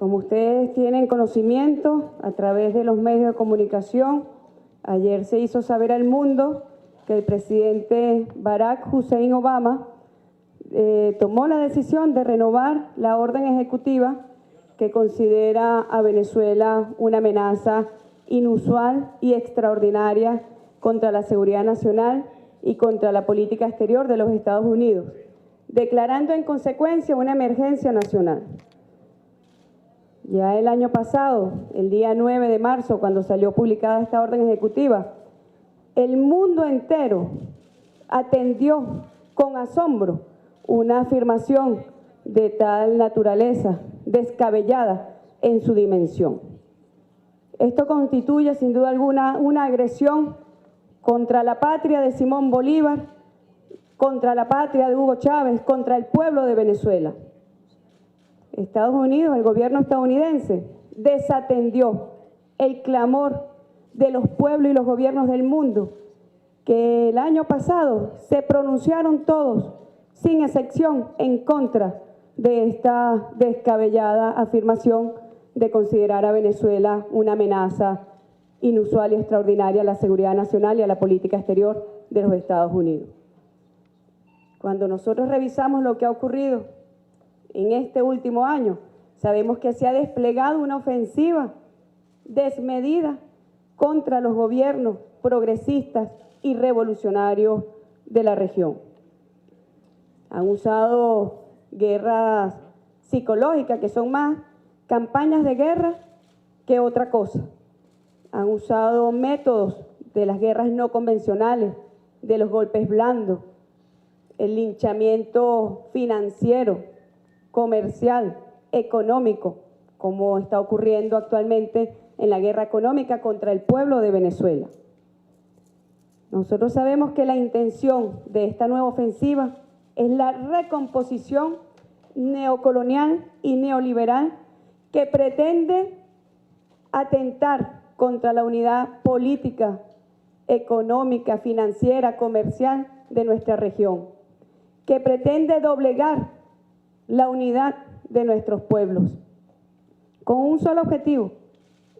Como ustedes tienen conocimiento a través de los medios de comunicación, ayer se hizo saber al mundo que el presidente Barack Hussein Obama tomó la decisión de renovar la orden ejecutiva que considera a Venezuela una amenaza inusual y extraordinaria contra la seguridad nacional y contra la política exterior de los Estados Unidos, declarando en consecuencia una emergencia nacional. Ya el año pasado, el día 9 de marzo, cuando salió publicada esta orden ejecutiva, el mundo entero atendió con asombro una afirmación de tal naturaleza, descabellada en su dimensión. Esto constituye, sin duda alguna, una agresión contra la patria de Simón Bolívar, contra la patria de Hugo Chávez, contra el pueblo de Venezuela. Estados Unidos, el gobierno estadounidense, desatendió el clamor de los pueblos y los gobiernos del mundo, que el año pasado se pronunciaron todos, sin excepción, en contra de esta descabellada afirmación de considerar a Venezuela una amenaza inusual y extraordinaria a la seguridad nacional y a la política exterior de los Estados Unidos. Cuando nosotros revisamos lo que ha ocurrido en este último año, sabemos que se ha desplegado una ofensiva desmedida contra los gobiernos progresistas y revolucionarios de la región. Han usado guerras psicológicas, que son más campañas de guerra que otra cosa. Han usado métodos de las guerras no convencionales, de los golpes blandos, el linchamiento financiero, comercial, económico, como está ocurriendo actualmente en la guerra económica contra el pueblo de Venezuela. Nosotros sabemos que la intención de esta nueva ofensiva es la recomposición neocolonial y neoliberal que pretende atentar contra la unidad política, económica, financiera, comercial de nuestra región, que pretende doblegar la unidad de nuestros pueblos, con un solo objetivo,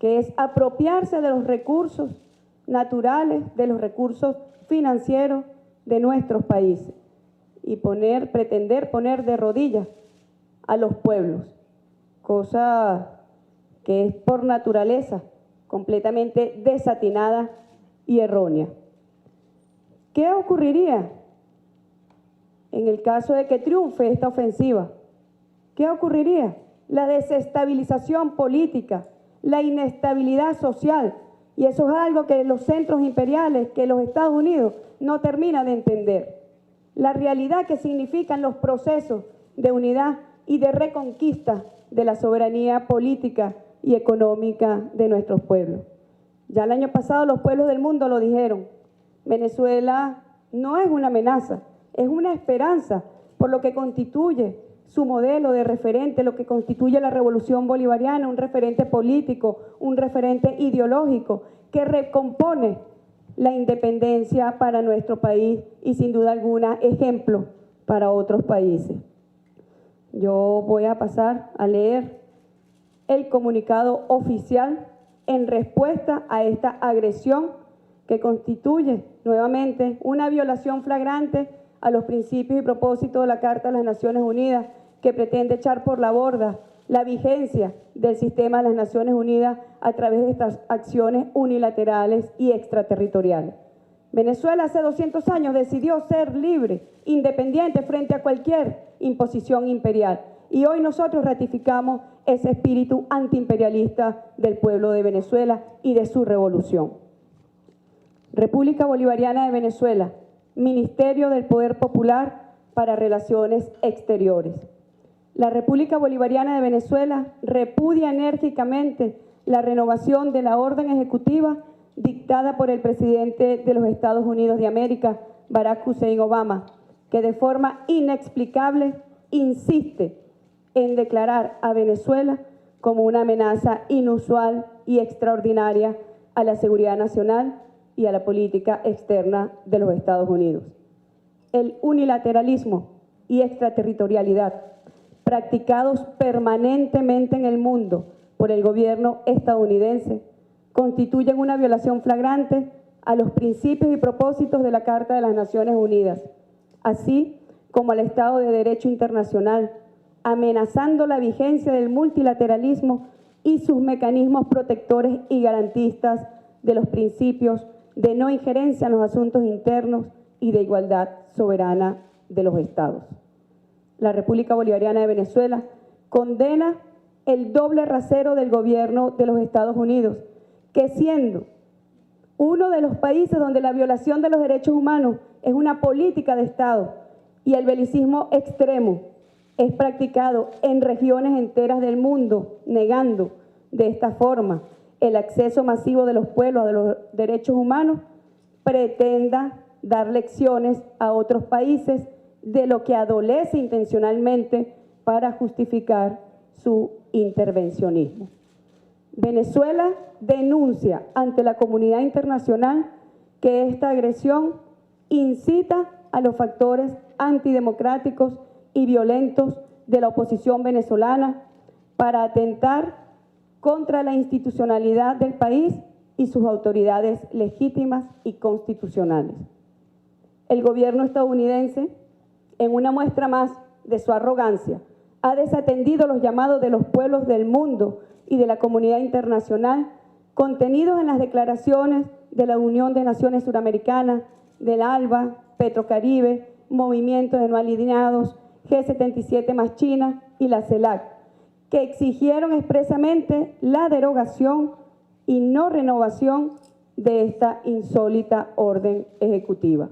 que es apropiarse de los recursos naturales, de los recursos financieros de nuestros países y pretender poner de rodillas a los pueblos, cosa que es por naturaleza completamente desatinada y errónea. ¿Qué ocurriría en el caso de que triunfe esta ofensiva? ¿Qué ocurriría? La desestabilización política, la inestabilidad social, y eso es algo que los centros imperiales, que los Estados Unidos no terminan de entender. La realidad que significan los procesos de unidad y de reconquista de la soberanía política y económica de nuestros pueblos. Ya el año pasado los pueblos del mundo lo dijeron. Venezuela no es una amenaza, es una esperanza por lo que constituye su modelo de referente, lo que constituye la revolución bolivariana, un referente político, un referente ideológico que recompone la independencia para nuestro país y sin duda alguna ejemplo para otros países. Yo voy a pasar a leer el comunicado oficial en respuesta a esta agresión que constituye nuevamente una violación flagrante a los principios y propósitos de la Carta de las Naciones Unidas, que pretende echar por la borda la vigencia del sistema de las Naciones Unidas a través de estas acciones unilaterales y extraterritoriales. Venezuela hace 200 años decidió ser libre, independiente frente a cualquier imposición imperial. Y hoy nosotros ratificamos ese espíritu antiimperialista del pueblo de Venezuela y de su revolución. República Bolivariana de Venezuela, Ministerio del Poder Popular para Relaciones Exteriores. La República Bolivariana de Venezuela repudia enérgicamente la renovación de la orden ejecutiva dictada por el presidente de los Estados Unidos de América, Barack Hussein Obama, que de forma inexplicable insiste en declarar a Venezuela como una amenaza inusual y extraordinaria a la seguridad nacional y a la política externa de los Estados Unidos. El unilateralismo y extraterritorialidad practicados permanentemente en el mundo por el gobierno estadounidense, constituyen una violación flagrante a los principios y propósitos de la Carta de las Naciones Unidas, así como al Estado de Derecho internacional, amenazando la vigencia del multilateralismo y sus mecanismos protectores y garantistas de los principios de no injerencia en los asuntos internos y de igualdad soberana de los Estados. La República Bolivariana de Venezuela condena el doble rasero del gobierno de los Estados Unidos, que siendo uno de los países donde la violación de los derechos humanos es una política de Estado y el belicismo extremo es practicado en regiones enteras del mundo, negando de esta forma el acceso masivo de los pueblos a los derechos humanos, pretenda dar lecciones a otros países de lo que adolece intencionalmente para justificar su intervencionismo. Venezuela denuncia ante la comunidad internacional que esta agresión incita a los factores antidemocráticos y violentos de la oposición venezolana para atentar contra la institucionalidad del país y sus autoridades legítimas y constitucionales. El gobierno estadounidense, en una muestra más de su arrogancia, ha desatendido los llamados de los pueblos del mundo y de la comunidad internacional contenidos en las declaraciones de la Unión de Naciones Suramericanas, del ALBA, Petrocaribe, Movimiento de No Alineados, G77 más China y la CELAC, que exigieron expresamente la derogación y no renovación de esta insólita orden ejecutiva.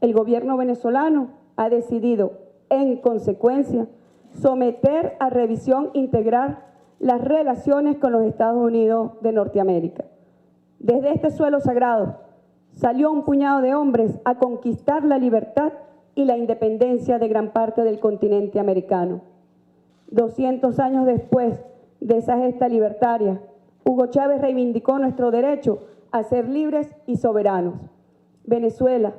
El gobierno venezolano ha decidido, en consecuencia, someter a revisión integral las relaciones con los Estados Unidos de Norteamérica. Desde este suelo sagrado salió un puñado de hombres a conquistar la libertad y la independencia de gran parte del continente americano. 200 años después de esa gesta libertaria, Hugo Chávez reivindicó nuestro derecho a ser libres y soberanos. Venezuela,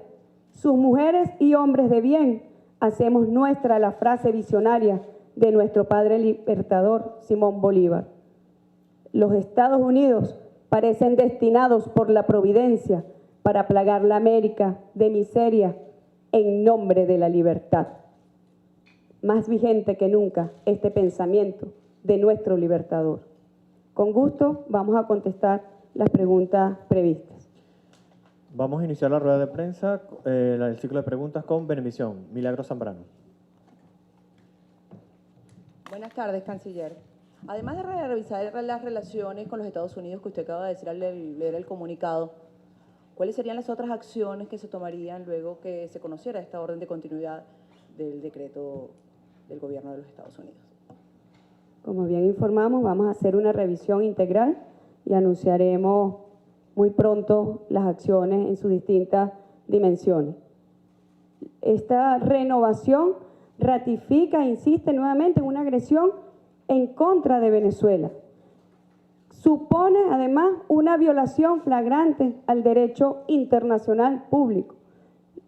sus mujeres y hombres de bien, hacemos nuestra la frase visionaria de nuestro padre libertador Simón Bolívar. Los Estados Unidos parecen destinados por la providencia para plagar la América de miseria en nombre de la libertad. Más vigente que nunca este pensamiento de nuestro libertador. Con gusto vamos a contestar las preguntas previstas. Vamos a iniciar la rueda de prensa, el ciclo de preguntas con Benevisión. Milagro Zambrano. Buenas tardes, canciller. Además de revisar las relaciones con los Estados Unidos que usted acaba de decir al leer el comunicado, ¿cuáles serían las otras acciones que se tomarían luego que se conociera esta orden de continuidad del decreto del gobierno de los Estados Unidos? Como bien informamos, vamos a hacer una revisión integral y anunciaremos muy pronto las acciones en sus distintas dimensiones. Esta renovación ratifica e insiste nuevamente en una agresión en contra de Venezuela. Supone además una violación flagrante al derecho internacional público.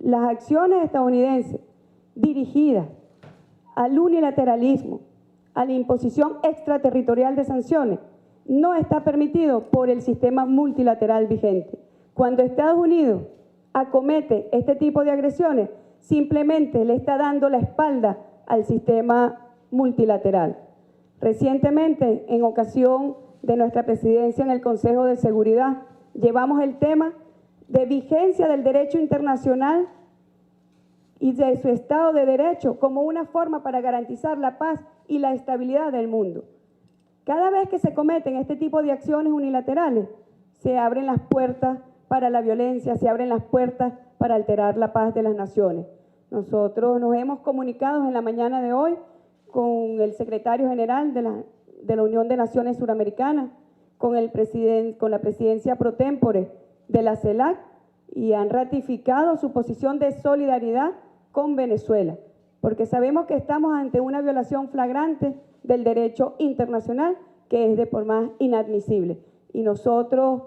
Las acciones estadounidenses dirigidas al unilateralismo, a la imposición extraterritorial de sanciones, no está permitido por el sistema multilateral vigente. Cuando Estados Unidos acomete este tipo de agresiones, simplemente le está dando la espalda al sistema multilateral. Recientemente, en ocasión de nuestra presidencia en el Consejo de Seguridad, llevamos el tema de vigencia del derecho internacional y de su Estado de Derecho como una forma para garantizar la paz y la estabilidad del mundo. Cada vez que se cometen este tipo de acciones unilaterales, se abren las puertas para la violencia, se abren las puertas para alterar la paz de las naciones. Nosotros nos hemos comunicado en la mañana de hoy con el secretario general de la Unión de Naciones Suramericanas, con la presidencia pro tempore de la CELAC, y han ratificado su posición de solidaridad con Venezuela, porque sabemos que estamos ante una violación flagrante del derecho internacional que es de por más inadmisible. Y nosotros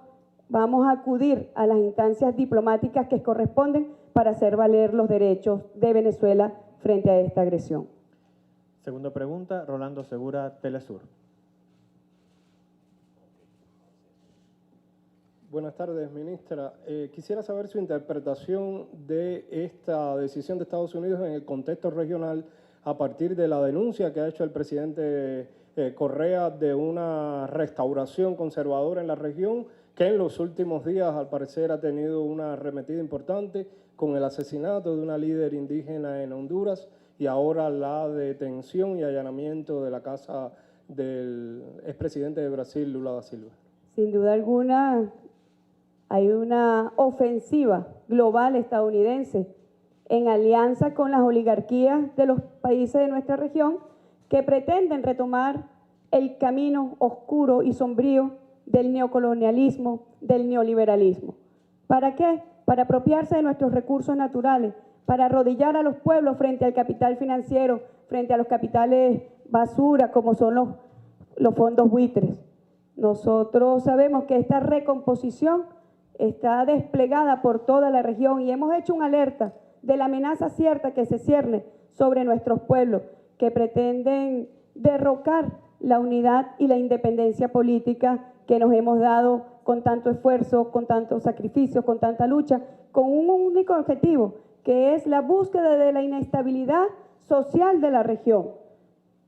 vamos a acudir a las instancias diplomáticas que corresponden para hacer valer los derechos de Venezuela frente a esta agresión. Segunda pregunta, Rolando Segura, Telesur. Buenas tardes, ministra. Quisiera saber su interpretación de esta decisión de Estados Unidos en el contexto regional a partir de la denuncia que ha hecho el presidente Correa de una restauración conservadora en la región, que en los últimos días, al parecer, ha tenido una arremetida importante con el asesinato de una líder indígena en Honduras y ahora la detención y allanamiento de la casa del expresidente de Brasil, Lula da Silva. Sin duda alguna, hay una ofensiva global estadounidense en alianza con las oligarquías de los países de nuestra región que pretenden retomar el camino oscuro y sombrío del neocolonialismo, del neoliberalismo. ¿Para qué? Para apropiarse de nuestros recursos naturales, para arrodillar a los pueblos frente al capital financiero, frente a los capitales basura, como son los fondos buitres. Nosotros sabemos que esta recomposición está desplegada por toda la región y hemos hecho una alerta de la amenaza cierta que se cierne sobre nuestros pueblos, que pretenden derrocar la unidad y la independencia política que nos hemos dado con tanto esfuerzo, con tanto sacrificio, con tanta lucha, con un único objetivo, que es la búsqueda de la inestabilidad social de la región.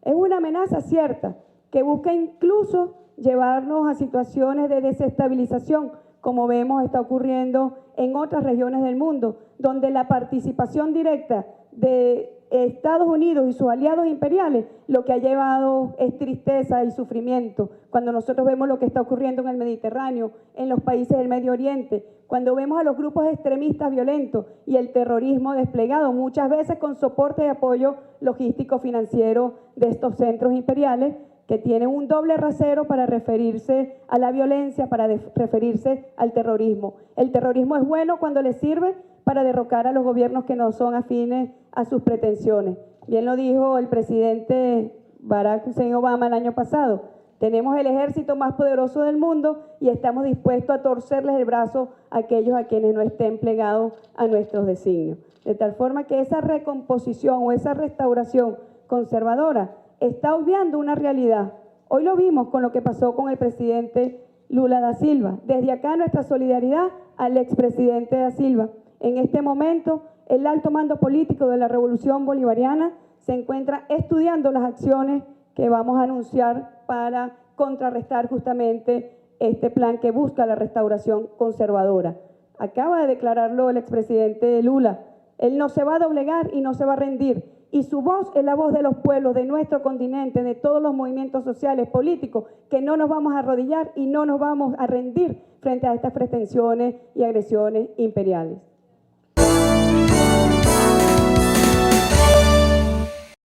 Es una amenaza cierta que busca incluso llevarnos a situaciones de desestabilización, como vemos está ocurriendo en otras regiones del mundo, donde la participación directa de Estados Unidos y sus aliados imperiales lo que ha llevado es tristeza y sufrimiento. Cuando nosotros vemos lo que está ocurriendo en el Mediterráneo, en los países del Medio Oriente, cuando vemos a los grupos extremistas violentos y el terrorismo desplegado, muchas veces con soporte y apoyo logístico financiero de estos centros imperiales, que tienen un doble rasero para referirse a la violencia, para referirse al terrorismo. El terrorismo es bueno cuando le sirve para derrocar a los gobiernos que no son afines a sus pretensiones. Bien lo dijo el presidente Barack Hussein Obama el año pasado. Tenemos el ejército más poderoso del mundo y estamos dispuestos a torcerles el brazo a aquellos a quienes no estén plegados a nuestros designios. De tal forma que esa recomposición o esa restauración conservadora está obviando una realidad. Hoy lo vimos con lo que pasó con el presidente Lula da Silva. Desde acá nuestra solidaridad al expresidente da Silva. En este momento, el alto mando político de la Revolución Bolivariana se encuentra estudiando las acciones que vamos a anunciar para contrarrestar justamente este plan que busca la restauración conservadora. Acaba de declararlo el expresidente Lula. Él no se va a doblegar y no se va a rendir. Y su voz es la voz de los pueblos de nuestro continente, de todos los movimientos sociales, políticos, que no nos vamos a arrodillar y no nos vamos a rendir frente a estas pretensiones y agresiones imperiales.